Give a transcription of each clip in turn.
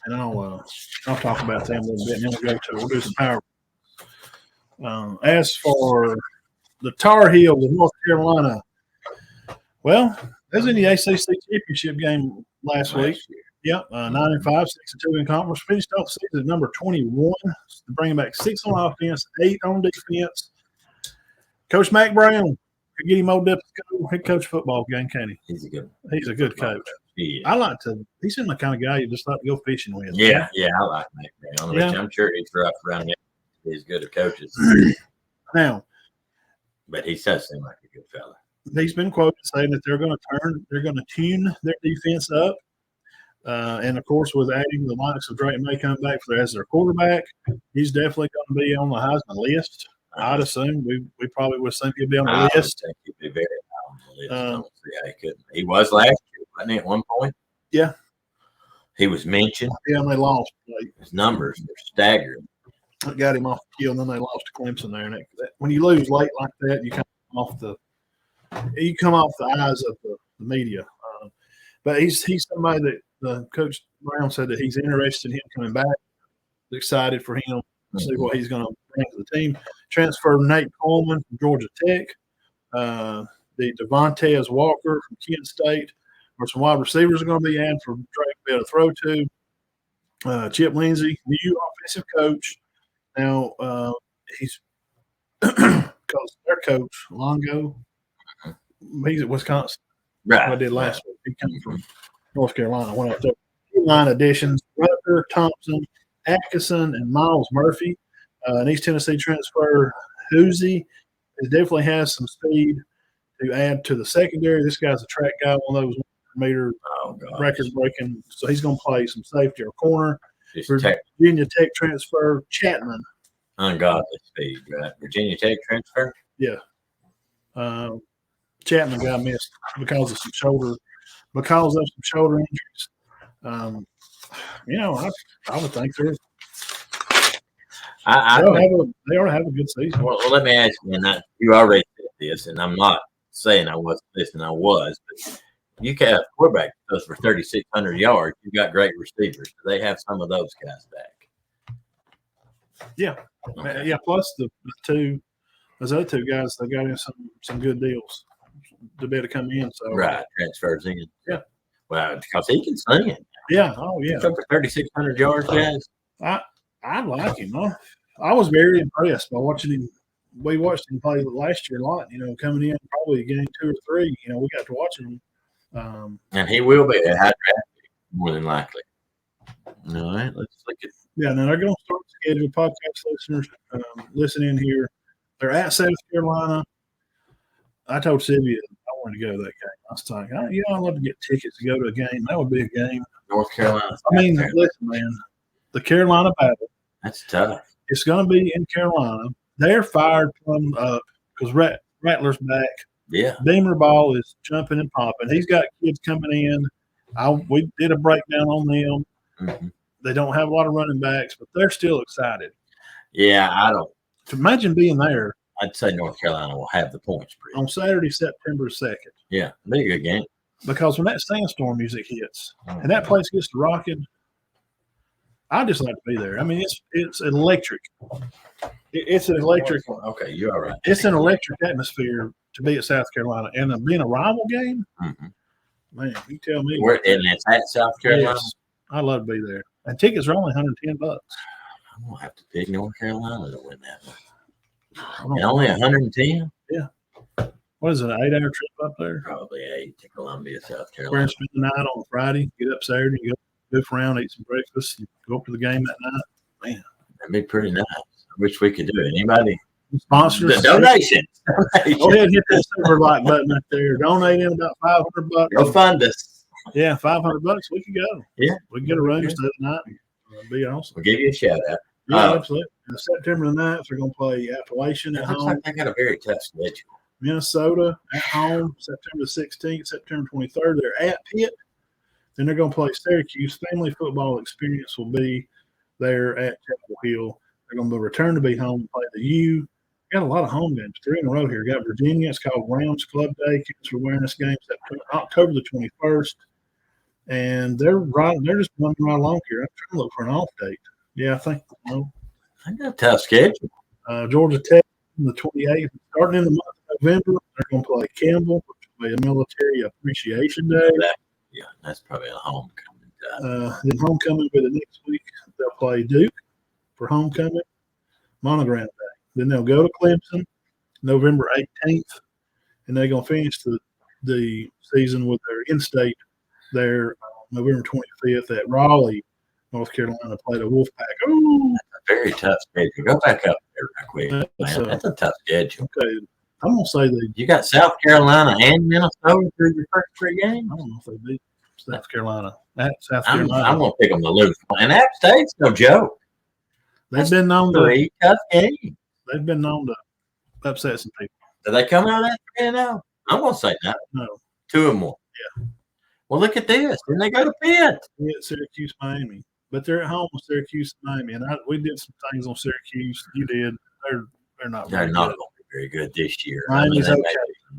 and I'll talk about them a little bit, and then we'll do some power. As for the Tar Heels of North Carolina, well, they was in the ACC championship game last week. Yep, 9-5, 6-2 in conference. Finished off the season at number 21, bringing back 6 on offense, 8 on defense. Coach Mac Brown could get him old up to go head coach football game, can he? He's a good coach. I like to. He seems like the kind of guy you just like to go fishing with. Yeah, I like Mac Brown. Yeah. I'm sure he's rough around it. He's good at coaches. Now, but he does seem like a good fella. He's been quoted saying that they're going to tune their defense up. And of course, with adding the likes of Drake May come back as their quarterback, he's definitely going to be on the Heisman list. I'd assume we probably would think he'd be on the list. I think he'd be very high on the list. I don't see how he couldn't. He was last year, wasn't he, at one point? Yeah. He was mentioned. Yeah, and they lost. His numbers were staggering. It got him off the field, and then they lost to Clemson there. And when you lose late like that, you come off the eyes of the media. But he's somebody that Coach Brown said that he's interested in him coming back. Excited for him to see what he's going to bring to the team. Transfer Nate Coleman from Georgia Tech. The Devontae Walker from Kent State. Or some wide receivers are going to be added for Drake to be able to throw to. Chip Lindsey, new offensive coach. Now, he's because their coach, Longo, he's at Wisconsin. Right. I did last week. He came from North Carolina. Went up there. Line additions: Rucker, Thompson, Atkinson, and Miles Murphy. An East Tennessee transfer, Hoosie, definitely has some speed to add to the secondary. This guy's a track guy, one of those meter record breaking. So he's going to play some safety or corner. Virginia Tech transfer, Chapman. Ungodly speed, right? Virginia Tech transfer? Yeah. Chapman got missed because of some shoulder injuries. I would think they ought to have a good season. Well, let me ask you, and you already said this, and I'm not saying I wasn't listening, I was, but you can have a quarterback that goes for 3,600 yards. You've got great receivers. Do they have some of those guys back? Yeah. Okay. Yeah, plus those other two guys, they got in some good deals to be able to come in. So right, transfers in. Yeah. Well, because he can sing it. Yeah. Oh, yeah. For 3,600 yards, guys. I like him. I was very impressed by watching him. We watched him play last year a lot, coming in probably a game 2 or 3. We got to watch him. And he will be a high draft pick, more than likely. All right, let's look at. Yeah, now they're going to start the schedule. Podcast listeners, listen in here. They're at South Carolina. I told Sylvia I wanted to go to that game. I was like, I'd love to get tickets to go to a game. That would be a game. North Carolina. Listen, man, the Carolina Battle. That's tough. It's going to be in Carolina. They're fired from because Rattler's back. Yeah. Beamer Ball is jumping and popping. He's got kids coming in. We did a breakdown on them. Mm-hmm. They don't have a lot of running backs, but they're still excited. Yeah, I don't. To imagine being there. I'd say North Carolina will have the points spread. On Saturday, September 2nd. Yeah, it'll be a good game. Because when that sandstorm music hits and that place gets to rocking, I just like to be there. I mean, it's electric. It's an electric. Okay, you're all right. It's an electric atmosphere to be at South Carolina. And being a rival game, man, you tell me. And it's at South Carolina? Yes, I'd love to be there. And tickets are only $110. I'm going to have to pick North Carolina to win that one. And only 110? Yeah. What is it, an 8-hour trip up there? Probably 8 to Columbia, South We're going Carolina. to spend the night on Friday, get up Saturday, go goof around, eat some breakfast, and go up to the game that night. Man. That'd be pretty nice. I wish we could do it. Anybody? Sponsors. The donation. Go ahead and hit that silver like button up there. Donate in about $500. Go fund us. Yeah, $500. We can go. Yeah. We can get a room stay the night. That'd be awesome. We'll give you a shout out. Yeah, absolutely. And September the 9th, they're going to play Appalachian at It looks home. like they got a very tough schedule. Minnesota at home, September 16th, September 23rd. They're at Pitt. Then they're going to play Syracuse. Family football experience will be there at Chapel Hill. They're going to return to be home and play the U. Got a lot of home games, 3 in a row here. Got Virginia. It's called Rams Club Day. Cancer Awareness Game, October the 21st. and they're right. They're just running right along here. I'm trying to look for an off date. Yeah, I think I got a tough schedule. Georgia Tech on the 28th, starting in the month of November. They're going to play Campbell, which will be a military appreciation day. Yeah, that's probably a homecoming time. Then homecoming will be the next week. They'll play Duke for homecoming, monogram day. Then they'll go to Clemson November 18th, and they're going to finish the season with their in-state there November 25th at Raleigh, North Carolina, play the Wolfpack. Oh, Very tough schedule. Go back up there real quick, man. That's a tough schedule. Okay, I'm gonna say you got South Carolina and Minnesota through your first three games. I don't know if they beat South Carolina. South Carolina. I'm gonna pick them to lose. And App State's no joke. They've been known to tough games. They've been known to upset some people. Do they come out of that 3-0? I'm gonna say no. No. 2 or more. Yeah. Well, look at this. Then they go to Pitt. Yeah, Syracuse, Miami. But they're at home with Syracuse, Miami, and we did some things on Syracuse. You did. They're not. They're not going to be very good this year. Miami's okay.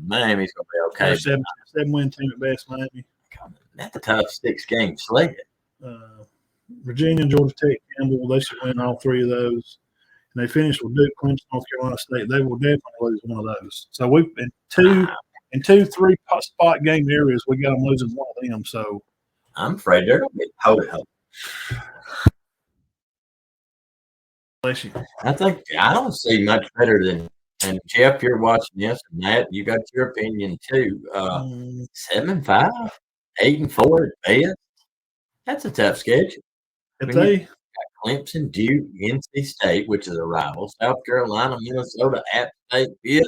Miami's going to be okay. 7-win team at best. Miami. That's a tough 6-game slate. Virginia and Georgia Tech, Campbell. They should win all 3 of those. And they finished with Duke, Clemson, North Carolina State. They will definitely lose one of those. So we've in two, 3 spot game areas, we got them losing one of them. So I'm afraid they're going to be toe-to-toe. I don't see much better than. And Jeff, you're watching this, and Matt, you got your opinion too. 7-5, 8-4 at best. That's a tough schedule. If they got Clemson, Duke, NC State, which is a rival, South Carolina, Minnesota, App State, Pitt,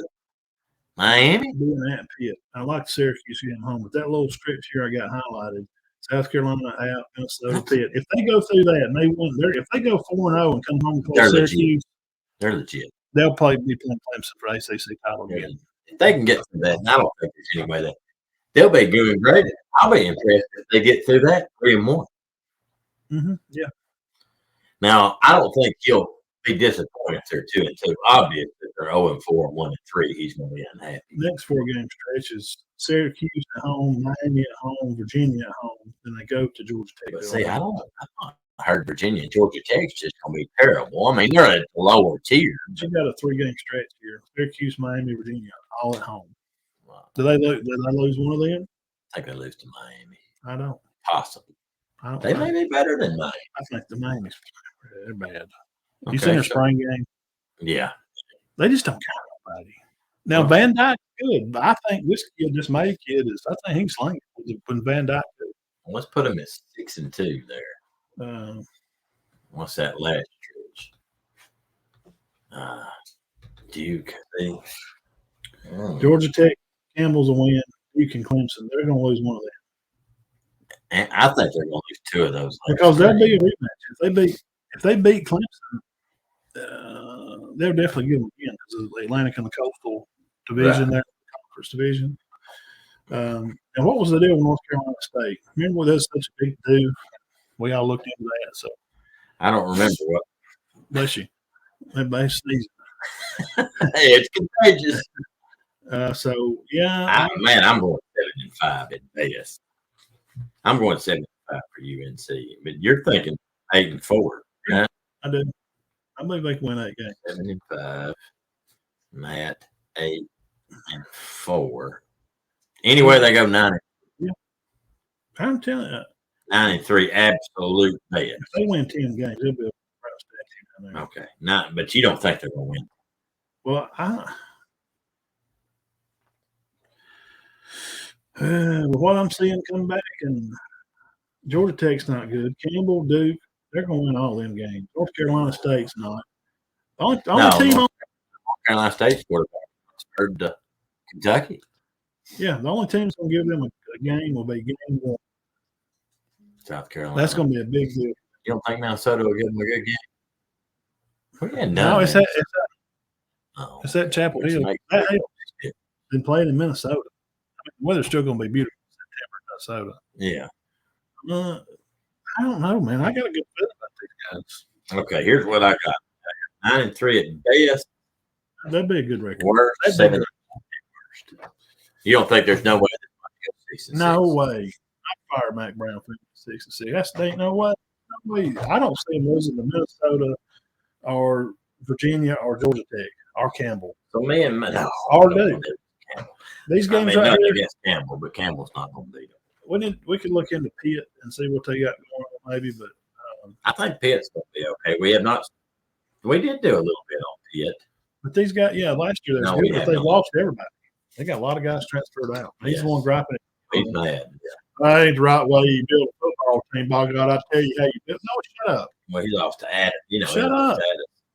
Miami. Being at Pitt, I like Syracuse getting home, but that little stretch here I got highlighted. South Carolina out, Minnesota, Pitt. If they go through that and they win, if they go 4-0 and come home and play Syracuse, they're legit. They'll be playing Clemson for ACC title again. If they can get through that, and I don't think there's any way that they'll be doing great. I'll be impressed if they get through that 3 or more. Mm-hmm. Yeah. Now I don't think he'll be disappointed if they're 2-2. Obviously, if they're 0-4 and 1-3, he's going to be unhappy. Next 4-game stretch is Syracuse at home, Miami at home, Virginia at home. Then they go to Georgia Tech. But see, I heard Virginia and Georgia Tech's just going to be terrible. I mean, they're at the lower tier. You got a 3-game stretch here: Syracuse, Miami, Virginia, all at home. Wow. Did they lose one of them? I think they lose to Miami. I don't. Possibly. They may be better than Miami. I think the Miami's they're bad. Okay, you seen their spring game? Yeah. They just don't count nobody. Now Van Dyke's good, but I think this May kid is. I think he's slinging when Van Dyke. Let's put him at 6-2 there. What's that last stretch? Duke, I think. Georgia Tech, Campbell's a win. Duke and Clemson, they're going to lose one of them. And I think they're going to lose 2 of those. Because there'll be a rematch. If they beat Clemson, they'll definitely give them again because of the Atlantic and the Coastal Division, there, the Conference Division. And what was the deal with North Carolina State? Remember when that's such a big deal? We all looked into that. So I don't remember what. Bless you. Everybody's sneezing. Hey, it's contagious. So yeah. I'm going 7-5 at best. I'm going 7-5 for UNC, but you're thinking 8-4, right? I do. I believe they can win 8 games. 7-5. Matt 8-4. Anyway, they go 9. Yeah. I'm telling you. 9-3, absolute best. If they win 10 games, they'll be a proud statue down there. Okay. But you don't think they're going to win? Well, what I'm seeing come back, and Georgia Tech's not good. Campbell, Duke, they're going to win all them games. North Carolina State's not. The only team on North Carolina State's quarterback transferred to Kentucky. Yeah, the only team that's going to give them a game will be game 1. South Carolina. That's going to be a big deal. You don't think Minnesota will give them a good game? No, it's at Chapel Hill. They've been playing in Minnesota. The weather's still going to be beautiful in September in Minnesota. Yeah. I don't know, man. I got a good feeling about these guys. Okay, here's what I got. 9-3 at best. That'd be a good record. Worst 7. You don't think there's no way? No way. fire Mac Brown 56. That's they ain't no way. No way. I don't see him losing to Minnesota or Virginia or Georgia Tech or Campbell. So me and no, Or do. These games right nothing here. against Campbell, but Campbell's not going to beat them. We could look into Pitt and see what they got going on, maybe. But I think Pitt's going to be okay. We did do a little bit on Pitt. But these guys, last year they was good, but they've lost everybody. They got a lot of guys transferred out. He's the one dropping it. He's mad. That ain't the right way you build a football team. By God, I tell you how you build. No, shut up. Well, he lost to Adam. Shut up.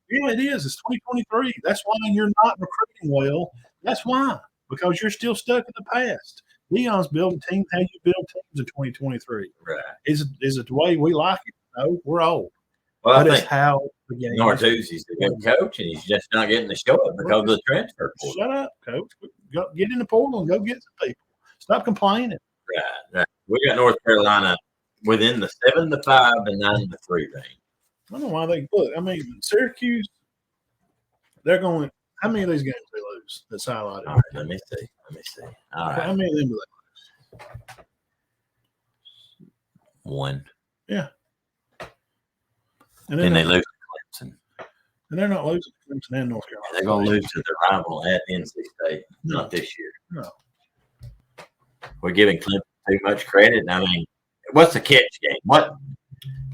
Yeah, it is. It's 2023. That's why you're not recruiting well. That's why. Because you're still stuck in the past. Leon's building teams how you build teams in 2023. Right. Is it the way we like it? No, we're old. Well, that I is think how the game Nartuzzi's the good coach, and he's just not getting the show up because of the transfer portal. Shut up, coach. Go, get in the portal and go get some people. Stop complaining. Right. We got North Carolina within the 7-5 and 9-3 range. I don't know why they look. I mean, Syracuse, they're going. How many of these games they lose? That's highlighted. All right, let me see. All right. How many of them do they lose? 1. Yeah. And then they lose to Clemson. And they're not losing to Clemson and North Carolina. They're going to lose to their rival at NC State. Not this year. No. We're giving Clemson too much credit. I mean, what's the catch game?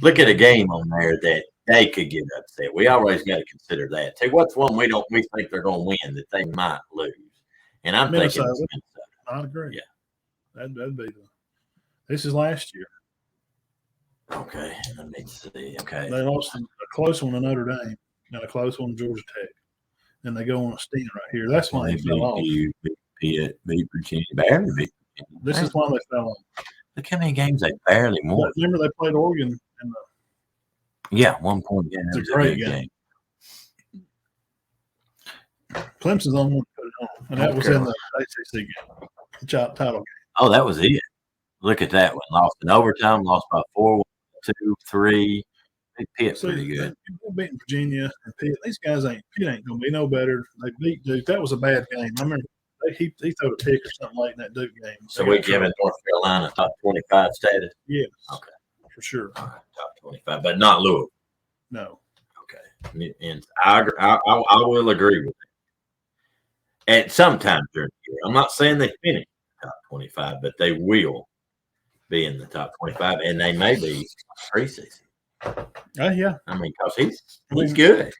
Look at a game on there that they could get upset. We always got to consider that too. What's one we think they're going to win that they might lose? And I'm thinking Minnesota. I'd agree. Yeah, that'd be this is last year. Okay, let me see. Okay, they lost a close one to Notre Dame and a close one to Georgia Tech, and they go on a steam right here. That's why they fell off. Beat Virginia, barely beat Virginia. This is why they fell off. Look how many games they barely won. Remember they played Oregon in the 1 point game. It's a great game. Clemson's on one to put it on, and that was in the ACC game, the title game. Oh, that was it. Look at that one. Lost in overtime. Lost by 4, 2, 3. Pitt pretty good. They're beating Virginia and Pitt. These guys Pitt ain't gonna be no better. They beat Duke. That was a bad game. I remember he threw a pick or something late in that Duke game. So we're giving North Carolina top 25 status? Yes. Okay. For sure. All right, top 25, but not Louisville. No. Okay. And I will agree with that. At some time during the year. I'm not saying they finish top 25, but they will be in the top 25, and they may be preseason. Yeah. I mean, because he's good.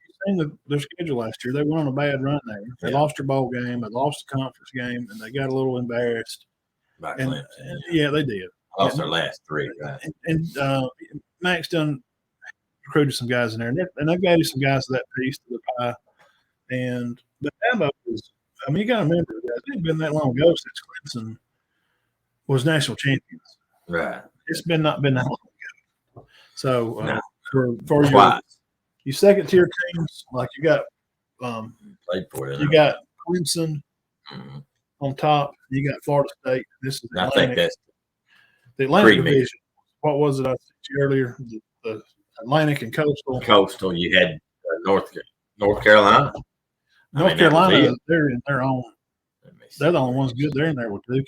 Their schedule last year, they went on a bad run there. They lost their bowl game, they lost the conference game, and they got a little embarrassed. By Clemson. Yeah, they did. Lost their last 3, right? And Max done recruited some guys in there, and they've added some guys to that piece to the pie. But Dabo was, I mean, you got to remember, it ain't been that long ago since Clemson was national champions. Right. It's not been that long ago. So for your second tier teams, like you got played for it. You got Clemson on top. You got Florida State. This is I think that's the Atlantic division. What was it I said to you earlier? The Atlantic and Coastal. Coastal. You had North Carolina. North Carolina, they're in their own. They're the only ones good. They're in there with Duke.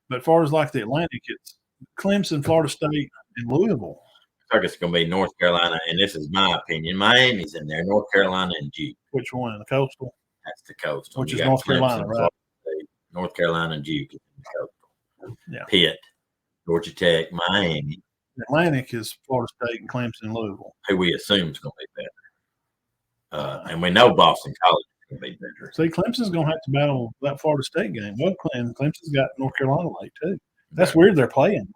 But as far as like the Atlantic, it's Clemson, Florida State, and Louisville. I think it's going to be North Carolina, and this is my opinion. Miami's in there. North Carolina and Duke. Which one? The Coastal? That's the Coastal. Which is North Carolina, right? North Carolina and Duke is the Coastal. Yeah. Pitt, Georgia Tech, Miami. The Atlantic is Florida State and Clemson and Louisville. Who we assume is going to be better. And we know Boston College is going to be better. See, Clemson's going to have to battle that Florida State game. Well, Clemson's got North Carolina late, too. That's weird they're playing.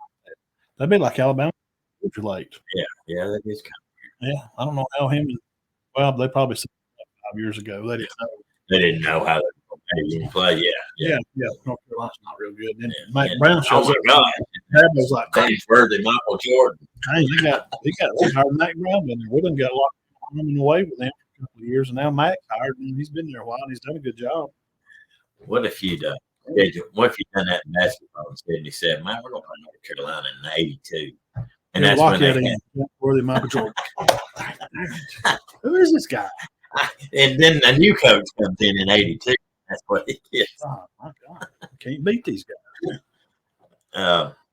That'd be like Alabama. Late. Yeah, that is kind of weird. Yeah, I don't know how they probably said 5 years ago. They didn't know how to play. Yeah. North Carolina's not real good. Then Mac Brown shows up. Oh my God, Dabo's like Worthy, Michael Jordan. Hey, he got hired Mac Brown in there. We done got a lot coming away with him for a couple of years, and now Mac hired him. He's been there a while. And he's done a good job. What if you'd done that in basketball in '77? Man, we're going to play North Carolina in '82. And that's when they Worthy Michael Jordan. Who is this guy? And then a new coach comes in '82. That's what he is. Oh my God! Can't beat these guys.